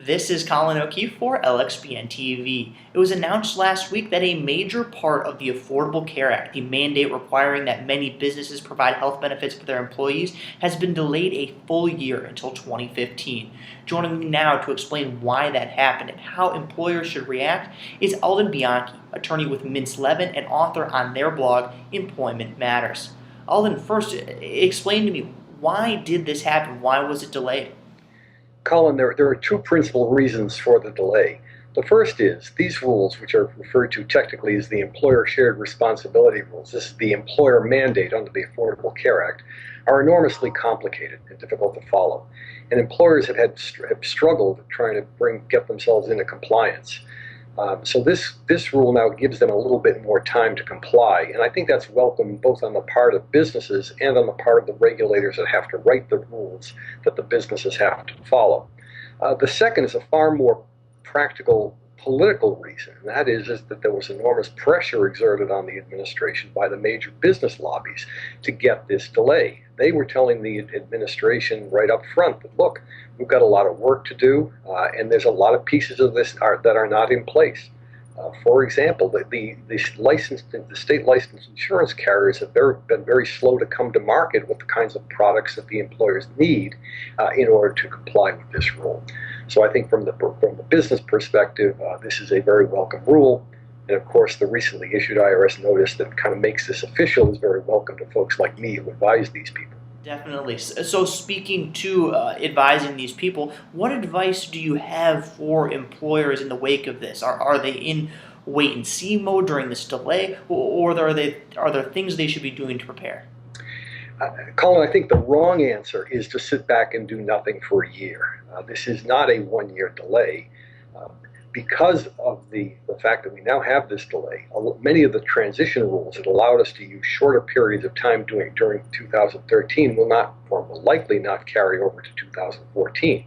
This is Colin O'Keefe for LXBN TV. It was announced last week that a major part of the Affordable Care Act, the mandate requiring that many businesses provide health benefits for their employees, has been delayed a full year until 2015. Joining me now to explain why that happened and how employers should react is Alden Bianchi, attorney with Mintz Levin and author on their blog, Employment Matters. Alden, first, explain to me, why did this happen? Why was it delayed? Colin, there are two principal reasons for the delay. The first is these rules, which are referred to technically as the Employer Shared Responsibility Rules, this is the employer mandate under the Affordable Care Act, are enormously complicated and difficult to follow. And employers have struggled trying to get themselves into compliance. So this rule now gives them a little bit more time to comply, and I think that's welcome both on the part of businesses and on the part of the regulators that have to write the rules that the businesses have to follow. The second is a far more practical political reason, and that is that there was enormous pressure exerted on the administration by the major business lobbies to get this delay. They were telling the administration right up front that, look, we've got a lot of work to do, and there's a lot of pieces of this that are not in place. For example, the state licensed insurance carriers have been very slow to come to market with the kinds of products that the employers need in order to comply with this rule. So I think from the business perspective, this is a very welcome rule. And of course, the recently issued IRS notice that kind of makes this official is very welcome to folks like me who advise these people. Definitely. So speaking to advising these people, what advice do you have for employers in the wake of this? Are they in wait-and-see mode during this delay, or are there things they should be doing to prepare? Colin, I think the wrong answer is to sit back and do nothing for a year. This is not a one-year delay. Because of the fact that we now have this delay, many of the transition rules that allowed us to use shorter periods of time during 2013 will likely not carry over to 2014.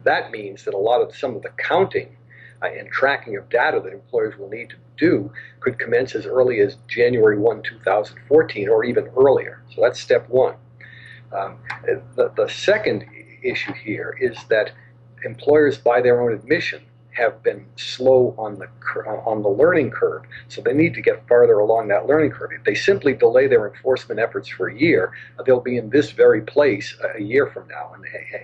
That means that some of the counting and tracking of data that employers will need to do could commence as early as January 1, 2014, or even earlier. So that's step one. The second issue here is that employers, by their own admission, have been slow on the learning curve, so they need to get farther along that learning curve. If they simply delay their enforcement efforts for a year, they'll be in this very place a year from now,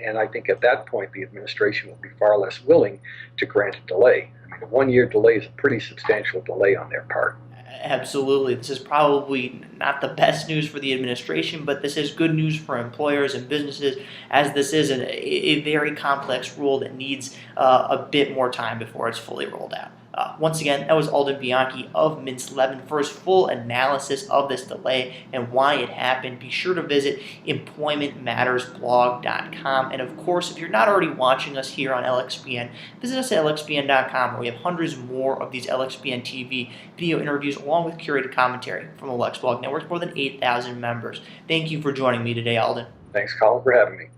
and I think at that point the administration will be far less willing to grant a delay. I mean, a one-year delay is a pretty substantial delay on their part. Absolutely. This is probably not the best news for the administration, but this is good news for employers and businesses, as this is a very complex rule that needs a bit more time before it's fully rolled out. Once again, that was Alden Bianchi of Mintz Levin. For his full analysis of this delay and why it happened, be sure to visit employmentmattersblog.com. And of course, if you're not already watching us here on LXBN, visit us at LXBN.com, where we have hundreds more of these LXBN TV video interviews along with curated commentary from the LexBlog Network's more than 8,000 members. Thank you for joining me today, Alden. Thanks, Colin, for having me.